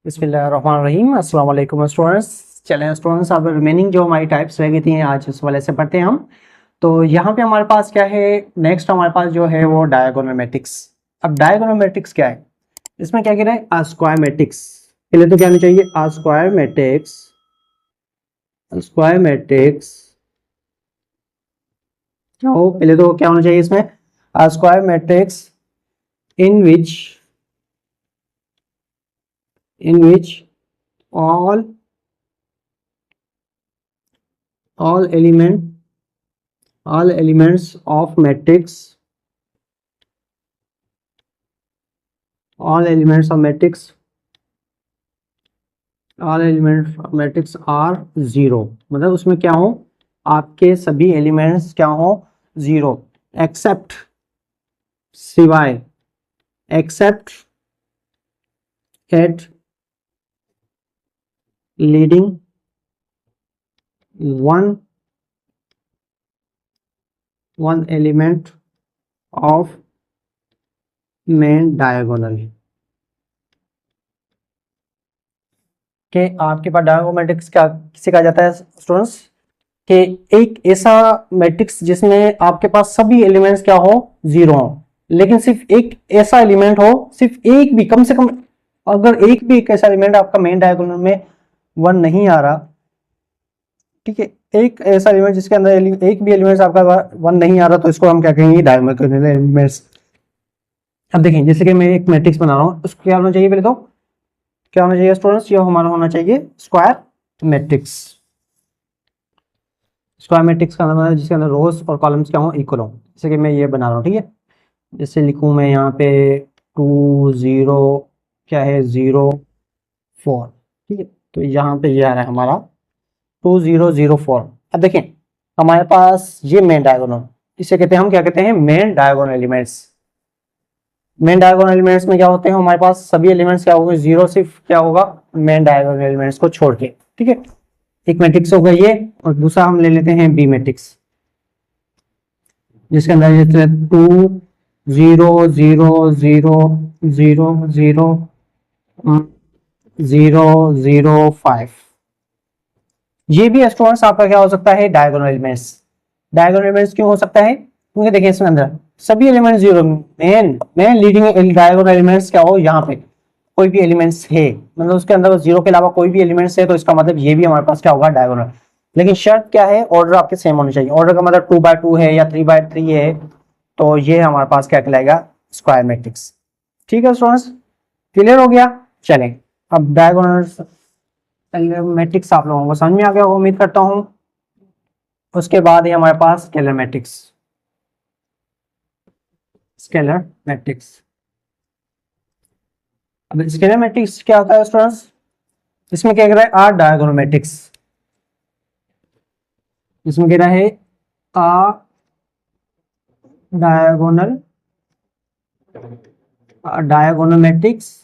बिस्मिल्लाहिर्रहमानिर्रहीम। अस्सलाम वालेकुम स्टूडेंट्स। चलें स्टूडेंट्स, अब रिमेनिंग जो हमारी टाइप्स रह गई थी आज उस वाले से पढ़ते हैं हम। तो यहाँ पे हमारे पास क्या है, नेक्स्ट हमारे पास जो है वो डायगोनल मैट्रिक्स। अब डायगोनल मैट्रिक्स क्या है, इसमें क्या कह रहा है, आ स्क्वायर मैट्रिक्स। पहले तो क्या होना चाहिए, a square matrix. Square matrix तो पहले तो क्या होना चाहिए इसमें, a square matrix in which all elements of matrix all elements of matrix are zero. मतलब उसमें क्या हो, आपके सभी एलिमेंट्स क्या हो, जीरो। एक्सेप्ट, सिवाय, except at leading one element of main diagonal. के आपके पास डायगोनल मैट्रिक्स क्या किसे कहा जाता है स्टूडेंट्स, कि एक ऐसा मैट्रिक्स जिसमें आपके पास सभी एलिमेंट्स क्या हो, जीरो हो, लेकिन सिर्फ एक ऐसा एलिमेंट हो, सिर्फ एक भी, कम से कम अगर एक भी एक ऐसा एलिमेंट आपका मेन डायगोनल में वन नहीं आ रहा, ठीक है, एक ऐसा एलिमेंट जिसके अंदर एक भी एलिमेंट आपका वन नहीं आ रहा, तो इसको हम क्या कहेंगे, डायगोनल एलिमेंट्स। अब देखें, जैसे कि मैं एक मैट्रिक्स बना रहा हूँ, उसको क्या होना चाहिए, पहले तो क्या होना चाहिए स्टूडेंट्स, ये हमारा होना चाहिए स्क्वायर मैट्रिक्स। स्क्वायर मैट्रिक्स का मतलब जिसके अंदर रोज और कॉलम्स क्या हो, इक्वल हो। जैसे कि मैं ये बना रहा हूँ, ठीक है, जैसे लिखूँ मैं यहाँ पे 2 0 क्या है 0 4, ठीक है, तो यहाँ पे ये आ रहा है हमारा 2 0 0 4। अब देखें हमारे पास ये मेन डायगोनल, इसे कहते हैं हम, क्या कहते हैं, main diagonal elements. Main diagonal elements में क्या होते हैं, हमारे पास सभी एलिमेंट्स क्या होंगे, जीरो, सिर्फ क्या होगा, मेन डायगोनल एलिमेंट्स को छोड़ के, ठीक है। एक मैट्रिक्स होगा ये, और दूसरा हम ले लेते हैं बी मैट्रिक्स, जिसके अंदर ये 2 0 0 0 0 0 0 0 5। ये भी स्टूडेंट्स आपका क्या हो सकता है, डायगोनल एलिमेंट्स। डायगोनल एलिमेंट्स क्यों हो सकता है, क्योंकि देखिए इसमें अंदर सभी element zero, main main leading diagonal elements क्या हो, यहाँ पे कोई भी एलिमेंट्स है, मतलब उसके अंदर जीरो के अलावा कोई भी एलिमेंट्स है, तो इसका मतलब ये भी हमारे पास क्या होगा, डायगोनल। लेकिन शर्त क्या है, ऑर्डर आपके सेम होने चाहिए। ऑर्डर का मतलब 2 by 2 है या 3 by 3 है, तो ये हमारे पास क्या कहलाएगा, स्क्वायर मैट्रिक्स। ठीक है स्टूडेंट्स, क्लियर हो गया। चलें, अब डायगोनल मैट्रिक्स आप लोगों को समझ में आ गया होगा, उम्मीद करता हूं। उसके बाद है हमारे पास स्केलर मैट्रिक्स। स्केलर मैट्रिक्स, अब स्केलर मैट्रिक्स क्या होता है स्टूडेंट्स, इसमें क्या कह रहा है, आर डायगोनल मैट्रिक्स। इसमें कह रहा है a diagonal matrix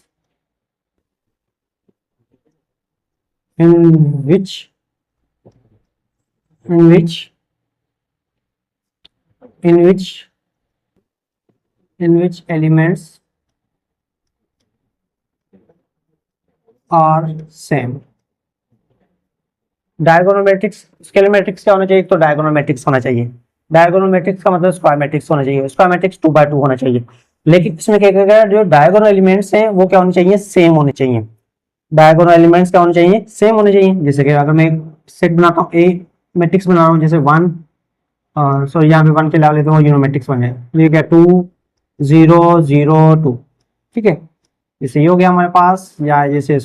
in which elements are same। Diagonal matrix, scalar matrix क्या होना चाहिए, तो डायगोनल मैट्रिक्स होना चाहिए। डायगोनल मैट्रिक्स का मतलब स्क्वायर मैट्रिक्स होना चाहिए, स्क्वायर मैट्रिक्स 2 by 2 होना चाहिए। लेकिन इसमें क्या कहेगा, जो डायगोनल एलिमेंट्स हैं वो क्या होने चाहिए, सेम होने चाहिए। डायगोनल एलिमेंट्स क्या होने चाहिए, सेम होने चाहिए। जैसे कि अगर मैं सेट बनाता हूँ, ए मैट्रिक्स बना रहा हूँ, जैसे 1, सॉरी यहाँ पे 1 के अलावा लेता हूँ, यूनो मैट्रिक्स बन जाए, तो ये क्या 2 0 0 2, ठीक है। जैसे ये हो गया हमारे पास, या जैसे ए,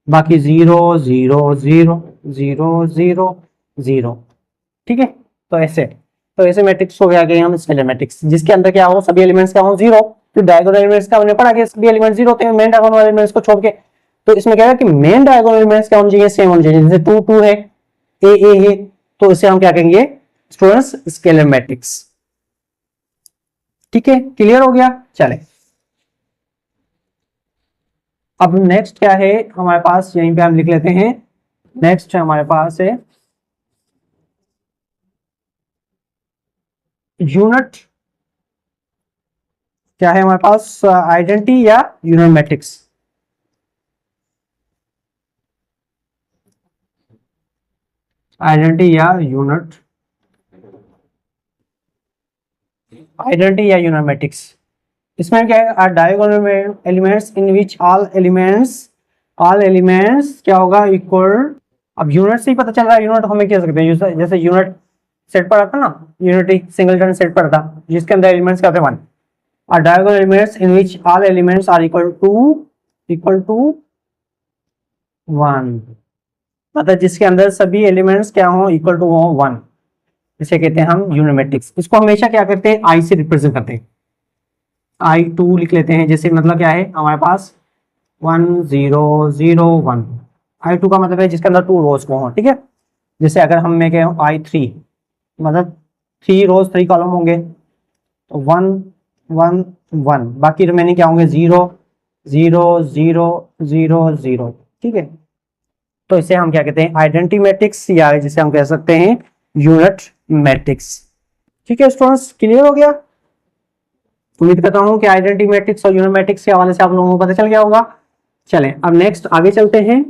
बाकी 0 0 0 0 0 0, ठीक है। तो ऐसे मैट्रिक्स को क्या कहेंगे हम, स्केलर मैट्रिक्स, जिसके अंदर क्या हो, सभी एलिमेंट्स क्या हो, जीरो। तो डायगोनल एलिमेंट्स का हमने पढ़ा कि सभी एलिमेंट जीरो होते हैं मेन डायगोनल एलिमेंट्स को छोड़ के। तो इसमें क्या है कि मेन डायगोनल एलिमेंट्स क्या होने चाहिए, सेम होने चाहिए। जैसे 2 2 है, ए है, तो इसे हम क्या कहेंगे स्टूडेंट्स, स्केलर मैट्रिक्स। ठीक है, क्लियर हो गया। चले, अब नेक्स्ट क्या है हमारे पास, यहीं पे हम लिख लेते हैं। नेक्स्ट हमारे पास है यूनिट क्या है हमारे पास, आइडेंटिटी या यूनिट मैट्रिक्स? आइडेंटिटी या यूनिट, आइडेंटिटी या यूनिट मैट्रिक्स। इसमें क्या है, diagonal elements in which all elements क्या होगा, इक्वल। अब यूनिट से ही पता चल रहा है, यूनिट हमें कह सकते हैं, जैसे यूनिट सेट पर आता ना, यूनिटी सिंगलटन सेट पर था जिसके अंदर एलिमेंट्स क्या थे, 1। और diagonal elements in which all elements are equal to 1, मतलब जिसके अंदर सभी एलिमेंट्स क्या हो, इक्वल टू हो 1, इसे कहते हैं हम यूनिट मैट्रिक्स। इसको हमेशा क्या करते हैं, आई से रिप्रेजेंट करते हैं, I2 लिख लेते हैं। जैसे मतलब क्या है हमारे पास 1 0 0 1, I2 का मतलब है जिसके अंदर 2 रोज को हो, ठीक है। जैसे अगर हम मैं कह I3 मतलब 3 रोज 3 कॉलम होंगे, तो 1 1 1, बाकी रिमेनिंग क्या होंगे, 0 0 0 0 0, ठीक है। तो इसे हम क्या कहते हैं, आइडेंटिटी मैट्रिक्स, या जिसे हम कह सकते हैं यूनिट मैट्रिक्स। ठीक है स्टूडेंट्स, क्लियर हो गया? उम्मीद करता हूं कि आइडेंटिटी मैट्रिक्स और यूनिट मैट्रिक्स के हवाले से आप लोगों को पता चल गया होगा। चलें अब नेक्स्ट आगे चलते हैं।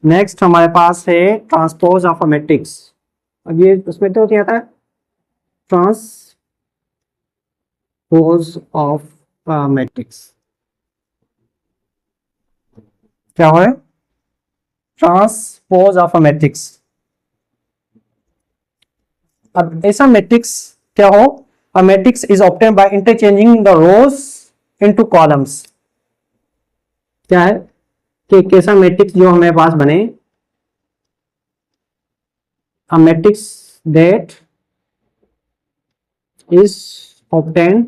नेक्स्ट हमारे पास है ट्रांसपोज ऑफ अ मैट्रिक्स। अब ये उसमें तो क्या था, ट्रांसपोज ऑफ अ मैट्रिक्स क्या है, ट्रांसपोज ऑफ अ मैट्रिक्स। अब ऐसा मैट्रिक्स क्या हो, a matrix is obtained by interchanging the rows into columns। क्या है कि कैसा मैट्रिक्स जो हमारे पास बने, a matrix that is obtained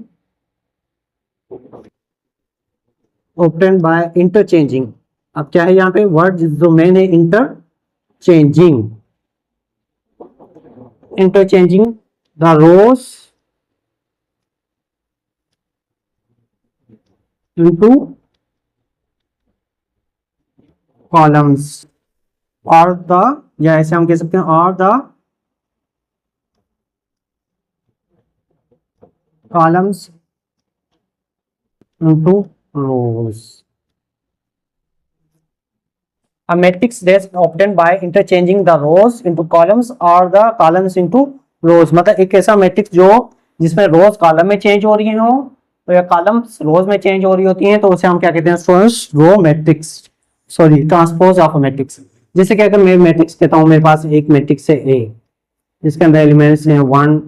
by interchanging। अब क्या है यहाँ पे वर्ड जो मेन है, interchanging the rows into columns or the, या ऐसे हम कह सकते हैं or the columns into rows। A matrix that is obtained by interchanging the rows into columns or the columns into rows, मतलब एक ऐसा मैट्रिक्स जो जिसमें रोज कॉलम में चेंज हो रही हो तो या कॉलम्स रोज में चेंज हो रही होती हैं, तो उसे हम क्या कहते हैं students, row matrix, sorry transpose of matrix. जैसे कि अगर मैं मैट्रिक्स कहता हूं, मेरे पास एक मैट्रिक्स है ए जिसके अंदर एलिमेंट्स हैं 1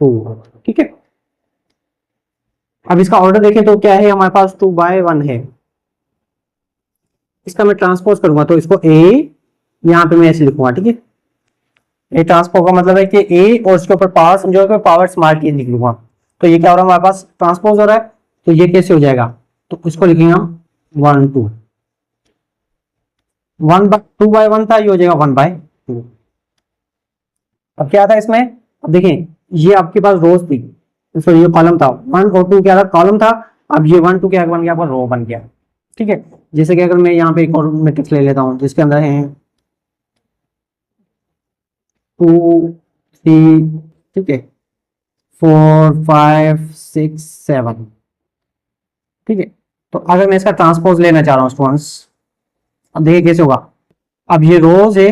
2, ठीक है। अब इसका ऑर्डर देखें तो क्या है, हमारे पास 2 by 1 है। इसका मैं ट्रांसपोज करूंगा तो इसको ए, यहां पे मैं ऐसे लिखूंगा, ठीक है। ए ट्रांसपोज का मतलब है कि ए और उसके ऊपर पावर समझो कि पावर स्मॉल की लिख लूंगा, तो ये क्या हो रहा है, हमारे पास ट्रांसपोज हो रहा है। तो ये कैसे हो जाएगा, तो इसको लिखेंगे हम 1 2, 2 by 1 था, ये हो जाएगा 1 by 2। अब क्या था इसमें, अब देखें ये आपके पास रोज थी, तो ये कॉलम था, 1 और 2 क्या था, कॉलम था। अब ये 1 2 क्या बन गया, आपका रो बन गया, ठीक है। जैसे कि अगर मैं यहाँ पे एक और मैट्रिक्स ले लेता हूँ जिसके अंदर है 2 3, ठीक है, 4 5 6 7, ठीक है। तो अगर मैं इसका ट्रांसपोज लेना चाह रहा हूँ स्टूडेंट्स, अब देखिए कैसे होगा। अब ये रोज है,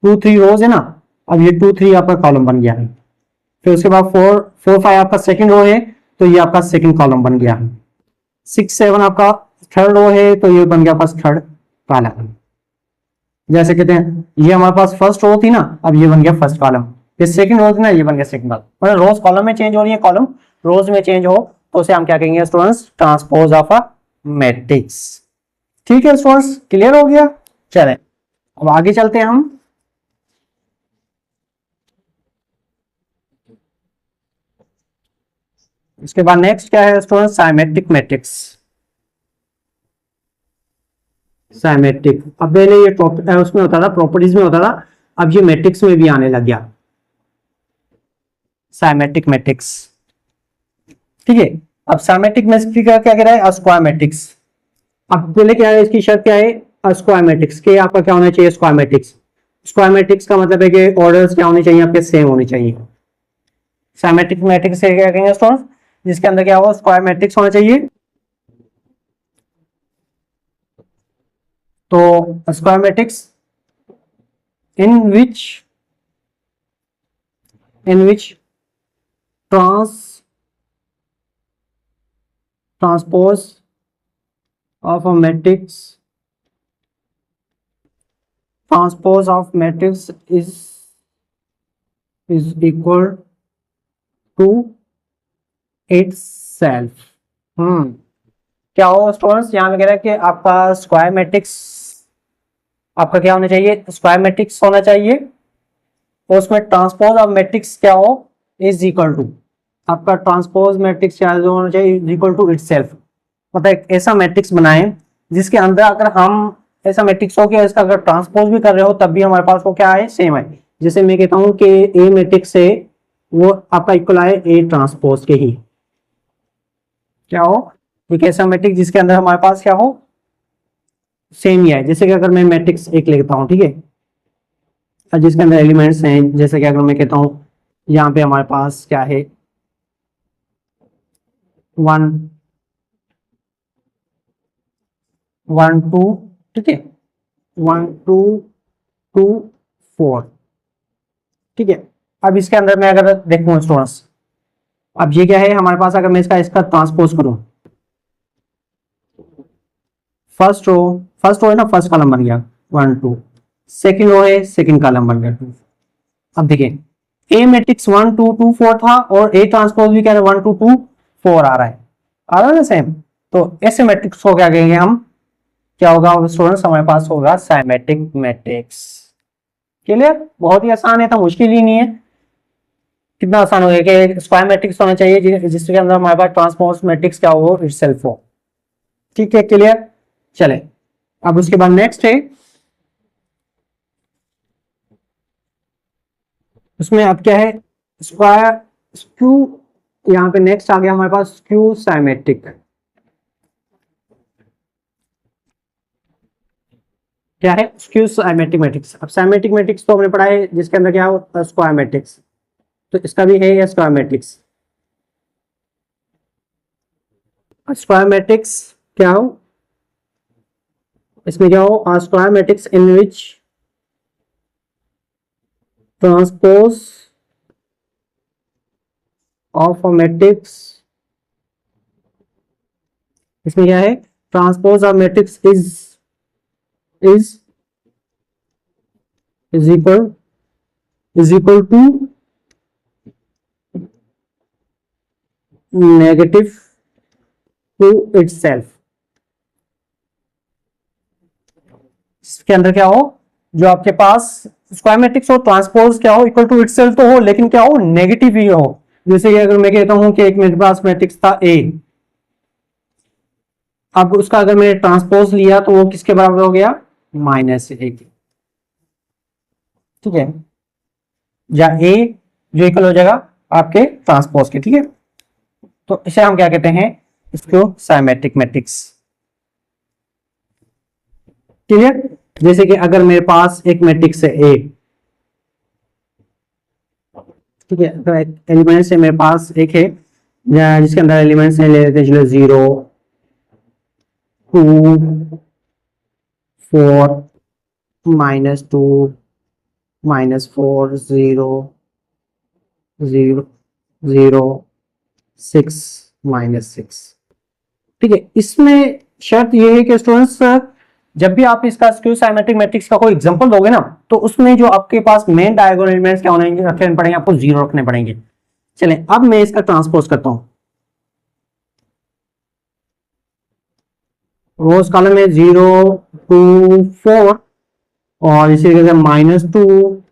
2 3 रोज है ना, अब ये 2 3 आपका कॉलम बन गया है। फिर उसके बाद 4 4 5 आपका सेकंड रो है, तो ये आपका सेकंड कॉलम बन गया। 6 7 आपका थर्ड रो है, तो ये बन गया पास थर्ड कॉलम। जैसे कहते हैं ये हमारे पास फर्स्ट रो थी ना, अब ये बन गया फर्स्ट कॉलम। ये सेकंड रो थी ना, ये बन गया सेकंड कॉलम। मतलब रोज कॉलम में चेंज हो रही है, कॉलम रोज में चेंज हो, तो उसे हम क्या कहेंगे students, transpose of a matrix. ठीक है स्टूडेंट्स, क्लियर हो गया? चलें अब आगे चलते हैं हम। इसके बाद नेक्स्ट क्या है स्टूडेंट्स, साइमेट्रिक मैट्रिक्स। साइमेट्रिक, अब पहले ये उसमें होता था, प्रॉपर्टीज में होता था, अब ये मैट्रिक्स में भी आने लग गया साइमेट्रिक मैट्रिक्स, ठीक है। अब साइमेट्रिक मैट्रिक्स का क्या कह रहा है, स्क्वायर मैट्रिक्स। अब पहले क्या है, इसकी शर्त क्या है, स्क्वायर मैट्रिक्स के आपका क्या होना चाहिए, स्क्वायर मैट्रिक्स। स्क्वायर मैट्रिक्स का मतलब है कि ऑर्डर्स क्या होने चाहिए, आपके सेम होने चाहिए। साइमेट्रिक मैट्रिक्स से क्या कहेंगे स्टूडेंट्स, जिसके अंदर क्या हो, स्क्वायर मैट्रिक्स होना चाहिए। तो square matrix in which transpose of a matrix is equal to itself। क्या हो स्टूडेंट्स, यहाँ पे कह रहा है कि आपका स्क्वायर मैट्रिक्स आपका क्या होना चाहिए, स्क्वायर मैट्रिक्स होना चाहिए, और उसमें ट्रांसपोज ऑफ मैट्रिक्स क्या हो, इज इक्वल टू, आपका ट्रांसपोज मैट्रिक्स क्या होना चाहिए, इज इक्वल टू इटसेल्फ। मतलब एक ऐसा मैट्रिक्स बनाएं जिसके अंदर अगर हम ऐसा मैट्रिक्स हो कि इसका अगर ट्रांसपोज भी कर रहे हो तब भी हमारे पास वो क्या है, सेम है। जैसे मैं कहता हूं कि ए मैट्रिक्स है वो आपका इक्वल आए ए ट्रांसपोज के ही, क्या हो, एक ऐसा मैट्रिक्स जिसके अंदर हमारे पास क्या हो, सेम ही है। जैसे कि अगर मैं मैट्रिक्स एक लिखता हूं, ठीक है, और जिसके अंदर एलिमेंट्स हैं, जैसे कि अगर मैं कहता हूं यहाँ पे हमारे पास क्या है, 1 1 2, ठीक है, 1 2 2 4, ठीक है। अब इसके अंदर मैं अगर देखूं स्टूडेंट्स, अब ये क्या है हमारे पास, अगर मैं इसका ट्रांसपोज करूं, फर्स्ट रो है ना, फर्स्ट कॉलम बन गया 1 2, सेकंड रो है, सेकंड कॉलम बन गया 2। अब देखिए ए मैट्रिक्स 1 2 2 4 था और ए ट्रांसपोज भी क्या है 1 2 2 4 आ रहा है ना सेम। तो ऐसे मैट्रिक्स को क्या कहेंगे हम, क्या होगा स्टूडेंट्स, हमारे पास होगा साइमेट्रिक मैट्रिक्स। क्लियर, बहुत ही आसान है, तो मुश्किल ही नहीं है। कितना आसान हो गया कि स्क्वायर मैट्रिक्स होना चाहिए जिसके अंदर हमारे पास ट्रांसपोज मैट्रिक्स क्या हो, इटसेल्फ हो। ठीक है, क्लियर। चले अब उसके बाद नेक्स्ट है, उसमें अब क्या है, स्क्वायर स्क्यू, यहाँ पे नेक्स्ट आ गया हमारे पास स्क्यू साइमेट्रिक। क्या है, स्क्यू साइमेट्रिक मैट्रिक्स। अब साइमेट्रिक मैट्रिक्स तो हमने पढ़ा है जिसके अंदर क्या हो, स्क्वायर मैट्रिक्स, तो इसका भी है या स्क्वायर मैट्रिक्स। स्क्वायर मैट्रिक्स क्या हो, इसमें क्या हो, square matrix in which transpose of a matrix, इसमें क्या है, transpose of matrix is equal to negative to itself. इसके अंदर क्या हो, जो आपके पास स्क्वायर मैट्रिक्स हो, ट्रांसपोज क्या हो, इक्वल टू इटसेल्फ तो हो, लेकिन क्या हो, नेगेटिव ही हो। जैसे कि अगर मैं कहता हूं कि एक मेरे पास मैट्रिक्स था ए, अब उसका अगर मैंने ट्रांसपोज लिया तो वो किसके बराबर हो गया, -a की, ठीक है, या ए जो इक्वल हो जाएगा आपके ट्रांसपोज के, ठीक है। तो इसे हम क्या कहते हैं, इसको साइमेट्रिक मैट्रिक्स। क्लियर। जैसे कि अगर मेरे पास एक मैट्रिक्स है ए, ठीक है, तो एलिमेंट्स है मेरे पास एक है जिसके अंदर एलिमेंट्स है, ले लेते हैं चलो 0 2 4 -2 -4 0 0 0 6 -6, ठीक है। इसमें शर्त यह है कि स्टूडेंट्स जब भी आप इसका स्क्यू साइमेट्रिक मैट्रिक्स का कोई एग्जांपल दोगे ना, तो उसमें जो आपके पास मेन डायगोनल एलिमेंट्स क्या होने रखने पड़ेंगे, आपको 0 रखने पड़ेंगे। चलें अब मैं इसका ट्रांसपोज करता हूं, रोज कॉलम में 0 2 4 और इसी तरीके से -2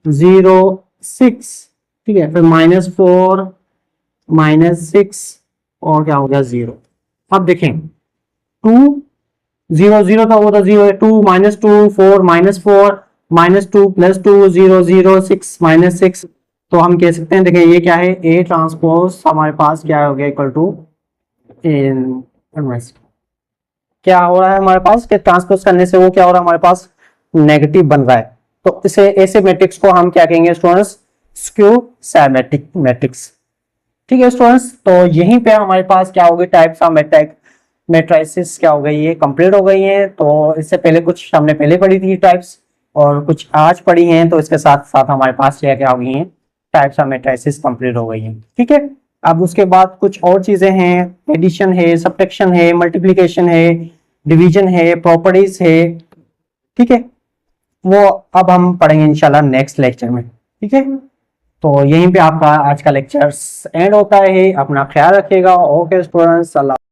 0 6, ठीक है, फिर -4 -6 और क्या हो गया 0। अब देखें 2 0 0 था, वो तो 0 है, 2 -2 4 -4 -2 +2 0 0 6 -6, तो हम कह सकते हैं, देखिए ये क्या है, ए ट्रांसपोज हमारे पास क्या हो गया, इक्वल टू क्या हो रहा है हमारे पास, कि ट्रांसपोज करने से वो क्या हो रहा है हमारे पास, नेगेटिव बन रहा है। तो इसे ऐसे मैट्रिक्स को हम क्या कहेंगे स्टूडेंट्स, स्क्यू साइमेट्रिक मैट्रिक्स। ठीक है स्टूडेंट्स, तो यहीं पे हमारे पास क्या होगी, टाइप्स ऑफ मैट्रिसेस क्या हो गई, ये कंप्लीट हो गई है। तो इससे पहले कुछ हमने पहले पढ़ी थी टाइप्स, और कुछ आज पढ़ी हैं, तो इसके साथ साथ हमारे पास क्या हो गई हैं, टाइप्स ऑफ मैट्रिसेस कंप्लीट हो गई हैं। ठीक है, अब उसके बाद कुछ और चीजें हैं, एडिशन है, सब्ट्रैक्शन है, मल्टीप्लिकेशन है, डिवीजन है, प्रॉपर्टीज है। ठीक है, वो अब हम पढ़ेंगे इंशाल्लाह नेक्स्ट लेक्चर में। ठीक है, तो यहीं पे आपका आज का लेक्चर एंड होता है। अपना ख्याल रखिएगा। ओके स्टूडेंट्स, अल्लाह।